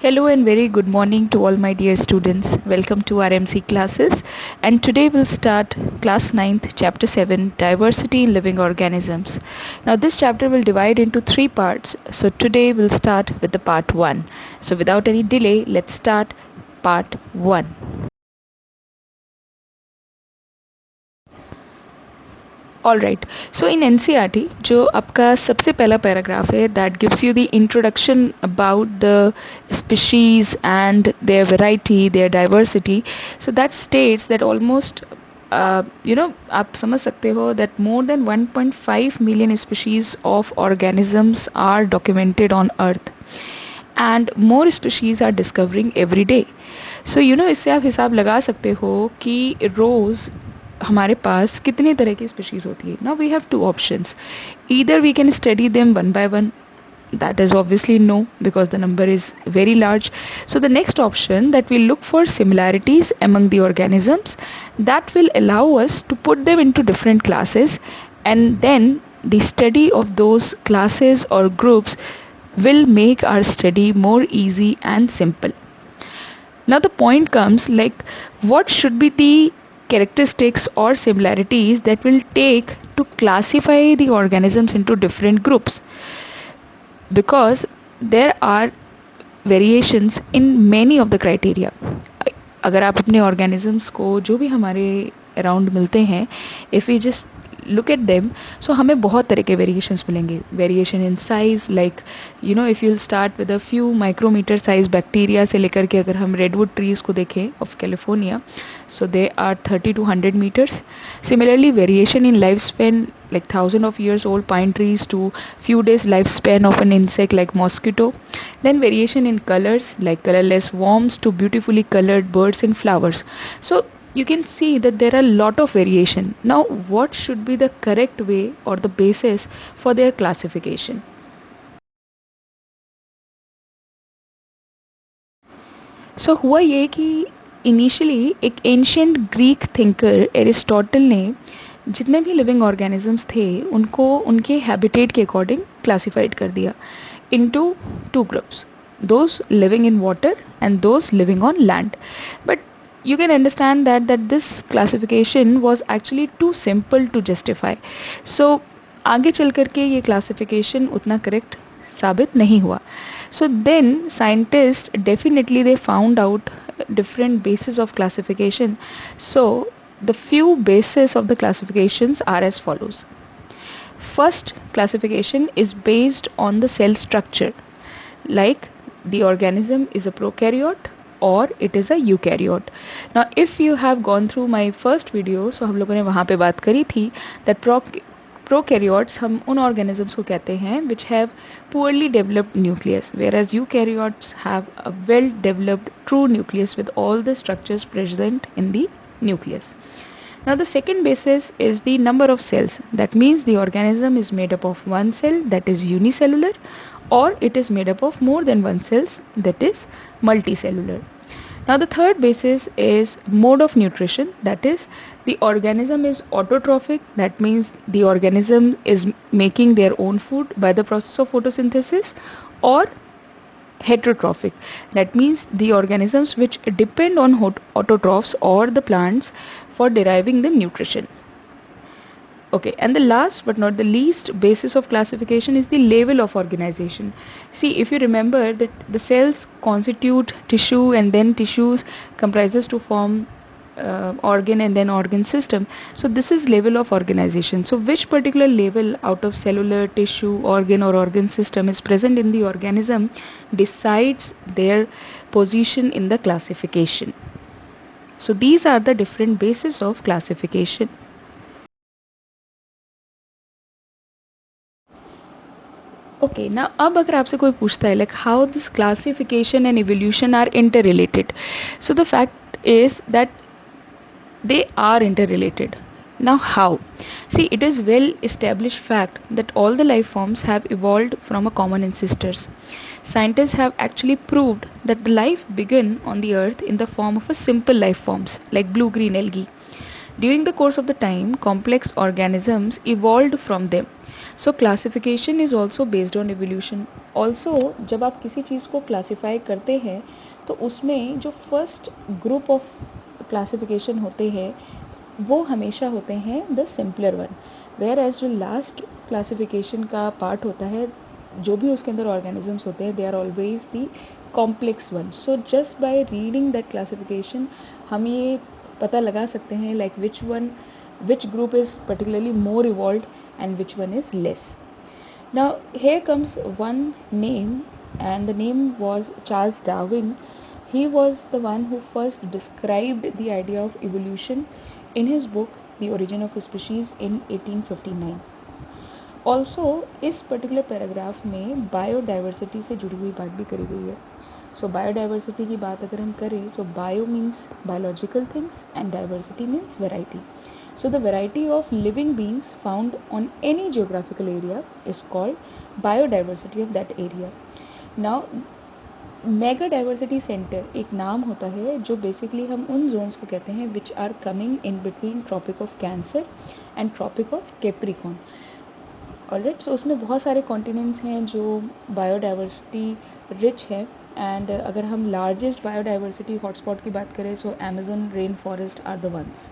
Hello and very good morning to all my dear students. Welcome to our MC classes, and today we'll start class 9th chapter 7 diversity in living organisms. Now this chapter will divide into three parts. So today we'll start with the part 1. So without any delay, let's start part 1. All right so in NCERT जो आपका सबसे पहला paragraph है that gives you the introduction about the species and their variety their diversity so that states that almost आप समझ सकते हो that more than 1.5 million species of organisms are documented on earth and more species are discovering every day so इससे आप हिसाब लगा सकते हो कि रोज़ हमारे पास कितने तरह की स्पीशीज होती है. Now we have two options. Either we can study them one by one. That is obviously no, because the number is very large. So the next option, that we look for similarities among the organisms that will allow us to put them into different classes, and then the study of those classes or groups will make our study more easy and simple. Now the point comes, like, what should be the characteristics or similarities that will take to classify the organisms into different groups, because there are variations in many of the criteria. अगर आप अपने organisms को जो भी हमारे around मिलते हैं, if we just look at them, so हमें बहुत तरह के variations मिलेंगे. Variation in size, like if you'll start with a few micrometer size bacteria से लेकर के अगर हम redwood trees को देखें of California, so they are 30 to 100 meters. Similarly, variation in lifespan, like thousands of years old pine trees to few days lifespan of an insect like mosquito. Then variation in colors, like colorless worms to beautifully colored birds and flowers. So you can see that there are a lot of variation. Now what should be the correct way or the basis for their classification? So हुआ ये कि initially एक ancient Greek thinker Aristotle ने जितने भी living organisms थे उनको उनके हैबिटेट के अकॉर्डिंग क्लासिफाइड कर दिया into two groups, those living in water and those living on land. But you can understand that this classification was actually too simple to justify. So आगे चल करके ये classification उतना correct साबित नहीं हुआ. So then scientists definitely they found out different bases of classification. So the few bases of the classifications are as follows. First classification is based on the cell structure, like the organism is a prokaryote or it is a eukaryote. Now if you have gone through my first video, so हम लोगों ने वहाँ पे बात करी थी that prokaryotes हम उन organisms को कहते हैं which have poorly developed nucleus, whereas eukaryotes have a well developed true nucleus with all the structures present in the nucleus. Now the second basis is the number of cells. That means the organism is made up of one cell, that is unicellular, or it is made up of more than one cells, that is multicellular. Now the third basis is mode of nutrition, that is the organism is autotrophic, that means the organism is making their own food by the process of photosynthesis, or heterotrophic, that means the organisms which depend on autotrophs or the plants for deriving the nutrition. Okay, and the last but not the least basis of classification is the level of organization. See, if you remember that the cells constitute tissue and then tissues comprises to form organ and then organ system. So this is level of organization. So which particular level out of cellular, tissue, organ or organ system is present in the organism decides their position in the classification. So these are the different bases of classification. Okay, now अब अगर आपसे कोई पूछता है like how this classification and evolution are interrelated, so the fact is that they are interrelated. Now how? See, it is well established fact that all the life forms have evolved from a common ancestors. Scientists have actually proved that the life began on the earth in the form of a simple life forms like blue-green algae. During the course of the time, complex organisms evolved from them. So classification is also based on evolution. Also जब आप किसी चीज़ को classify करते हैं तो उसमें जो first group of classification होते हैं वो हमेशा होते हैं the simpler one, whereas जो लास्ट क्लासिफिकेशन का पार्ट होता है, जो भी उसके अंदर ऑर्गेनिजम्स होते हैं, they are always the complex one. So just by reading that classification हम ये पता लगा सकते हैं like which group is particularly more evolved and which one is less. Now here comes one name, and the name was Charles Darwin. He was the one who first described the idea of evolution in his book The Origin of Species in 1859. Also इस particular paragraph में biodiversity से जुड़ी हुई बात भी करी गई है. सो बायोडाइवर्सिटी की बात अगर हम करें, so bio means biological things and diversity means variety. So the variety of living beings found on any geographical area is called biodiversity of that area. Now mega diversity centre एक नाम होता है जो बेसिकली हम उन Jones को कहते हैं which are coming in between Tropic of Cancer and Tropic of Capricorn. Alright, so उसमें बहुत सारे कॉन्टिनेंट्स हैं जो बायोडाइवर्सिटी रिच है. एंड अगर हम लार्जेस्ट बायोडाइवर्सिटी हॉटस्पॉट की बात करें, so Amazon rain forest are the ones.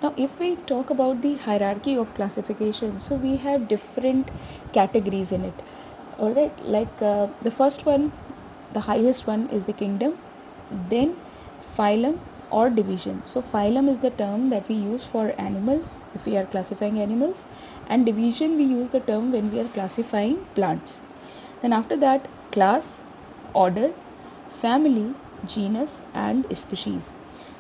Now, if we talk about the hierarchy of classification, so we have different categories in it. Alright, like the first one, the highest one is the kingdom, then phylum or division. So phylum is the term that we use for animals if we are classifying animals, and division we use the term when we are classifying plants. Then after that, class, order, family, genus and species.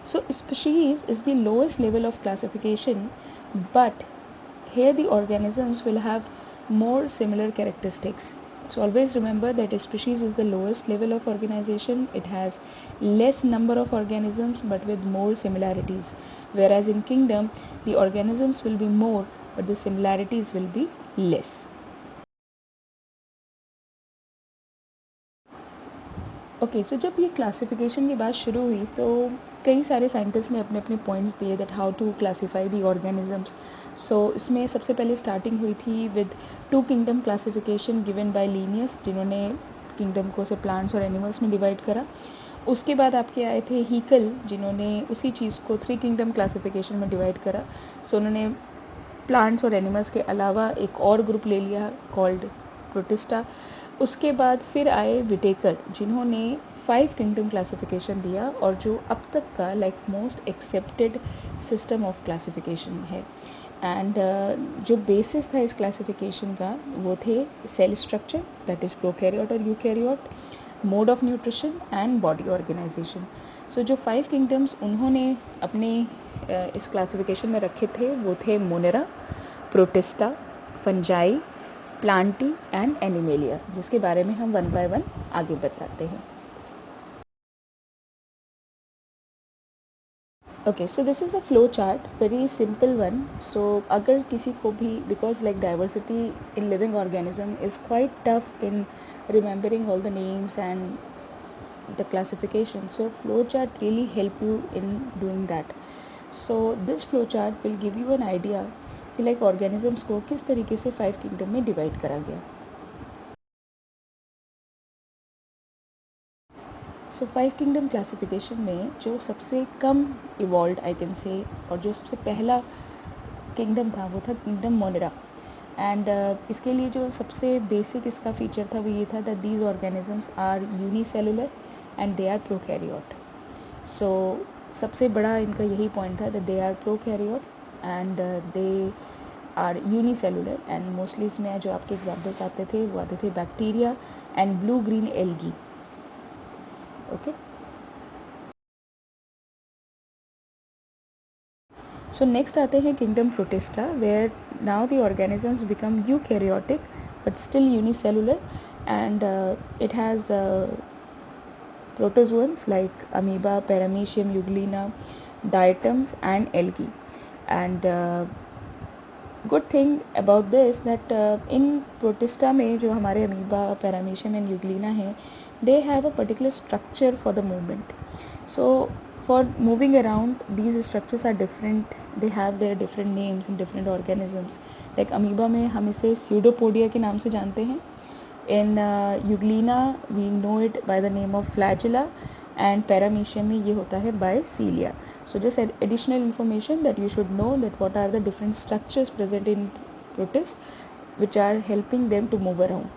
So species is the lowest level of classification, but here the organisms will have more similar characteristics. So always remember that species is the lowest level of organization. It has less number of organisms but with more similarities, whereas in kingdom the organisms will be more but the similarities will be less. Okay, so जब ये classification की बात शुरू हुई तो कई सारे scientist ने अपने अपने पॉइंट्स दिए that how to classify the organisms. So इसमें सबसे पहले स्टार्टिंग हुई थी with two kingdom classification given by Linnaeus, जिन्होंने किंगडम को से प्लांट्स और एनिमल्स में डिवाइड करा. उसके बाद आपके आए थे हीकल, जिन्होंने उसी चीज़ को थ्री किंगडम क्लासिफिकेशन में डिवाइड करा. सो उन्होंने प्लांट्स और एनिमल्स के अलावा एक और ग्रुप ले लिया कॉल्ड प्रोटिस्टा. उसके बाद फिर आए विटेकर, जिन्होंने फाइव किंगडम क्लासिफिकेशन दिया और जो अब तक का like most accepted system of classification है. एंड जो बेसिस था इस क्लासिफिकेशन का वो थे cell structure, that is prokaryote और eukaryote, mode of nutrition and body organisation. So जो फाइव किंगडम्स उन्होंने अपने इस क्लासिफिकेशन में रखे थे वो थे Monera, protista, fungi, Plantae and animalia, जिसके बारे में हम वन बाय वन आगे बताते हैं. Okay, so this is a flow chart, very simple one. So अगर किसी को भी, because like diversity in living organism is quite tough in remembering all the names and the classification, so flow chart really help you in doing that. So this flow chart will give you an idea कि like organisms को किस तरीके से five kingdom में divide करा गया. So five kingdom classification में जो सबसे कम इवॉल्व आई कैन से और जो सबसे पहला किंगडम था वो था किंगडम मोनेरा. एंड इसके लिए जो सबसे बेसिक इसका फीचर था वो ये था that these organisms are unicellular and they are prokaryote. So सबसे बड़ा इनका यही पॉइंट था that they are prokaryote and they are unicellular. And mostly इसमें जो आपके एग्जाम्पल्स आते थे वो आते थे bacteria and blue green algae. Okay, so next आते हैं kingdom Protista, where now the organisms become eukaryotic but still unicellular, and it has protozoans like amoeba, paramecium, euglena, diatoms and algae. And good thing about this that in protista में जो हमारे amoeba, paramecium and euglena हैं, they have a particular structure for the movement. So for moving around, these structures are different. They have their different names in different organisms. Like amoeba में हम इसे pseudopodia के नाम से जानते हैं. In Euglena we know it by the name of flagella, and paramecium में ये होता है by cilia. So just additional information that you should know that what are the different structures present in protists which are helping them to move around.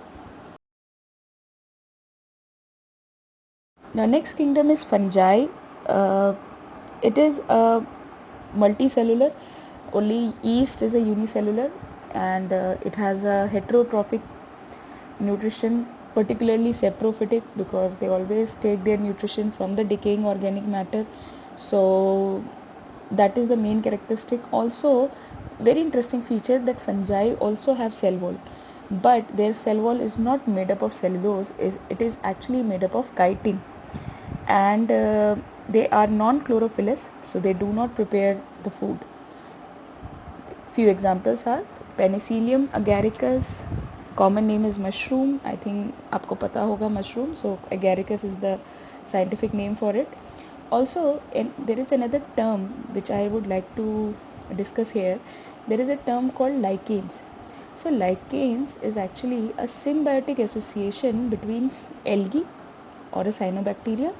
Now next kingdom is fungi. It is a multicellular. Only yeast is a unicellular, and it has a heterotrophic nutrition, particularly saprophytic, because they always take their nutrition from the decaying organic matter. So that is the main characteristic. Also, very interesting feature that fungi also have cell wall, but their cell wall is not made up of cellulose. It is actually made up of chitin, and they are non-chlorophyllous, so they do not prepare the food. Few examples are Penicillium agaricus. Common name is mushroom. I think आपको पता होगा mushroom. So agaricus is the scientific name for it. Also, there is another term which I would like to discuss here. There is a term called lichens. So lichens is actually a symbiotic association between algae or a cyanobacteria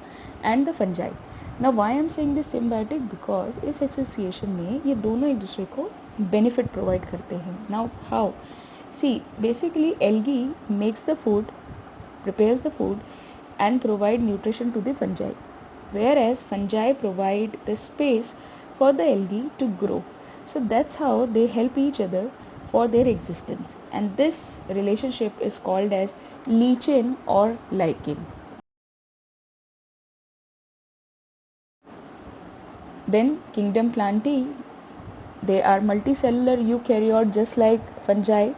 and the fungi. Now why I am saying this symbiotic, because इस association में ये दोनों एक दूसरे को benefit provide करते हैं. Now how? See, basically algae makes the food, prepares the food and provide nutrition to the fungi, whereas fungi provide the space for the algae to grow. So that's how they help each other for their existence, and this relationship is called as lichen or lichen. Then kingdom Plantae, they are multicellular eukaryote just like fungi.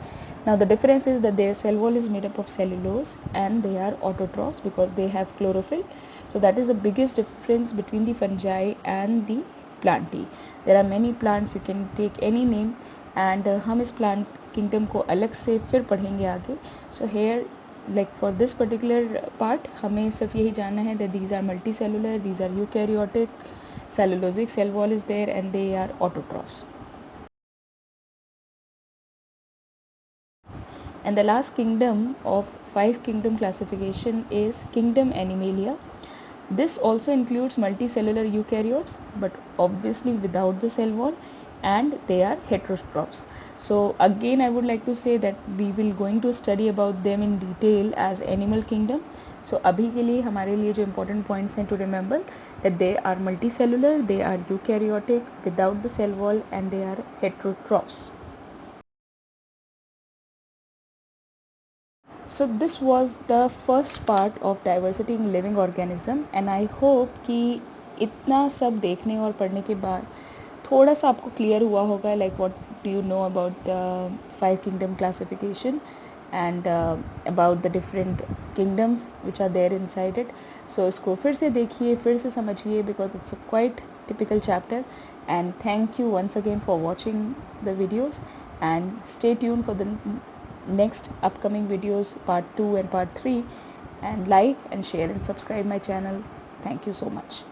Now the difference is that their cell wall is made up of cellulose, and they are autotrophs because they have chlorophyll. So that is the biggest difference between the fungi and the Plantae. There are many plants, you can take any name, and हम इस plant kingdom को अलग से फिर पढ़ेंगे आगे. So here, like for this particular part, हमें सिर्फ यही जानना है that these are multicellular, these are eukaryotic, cellulosic cell wall is there, and they are autotrophs. And the last kingdom of 5 kingdom classification is kingdom Animalia. This also includes multicellular eukaryotes, but obviously without the cell wall, and they are heterotrophs. So again I would like to say that we will going to study about them in detail as animal kingdom. So अभी के लिए हमारे लिए जो important points हैं to remember that they are multicellular, they are eukaryotic without the cell wall, and they are heterotrophs. So this was the first part of diversity in living organism, and I hope कि इतना सब देखने और पढ़ने के बाद थोड़ा सा आपको क्लियर हुआ होगा like what do you know about the 5 kingdom classification, and about the different kingdoms which are there inside it. So इसको फिर से देखिए, फिर से समझिए, because it's a quite typical chapter. And thank you once again for watching the videos, and stay tuned for the next upcoming videos, part 2 and part 3, and like and share and subscribe my channel. Thank you so much.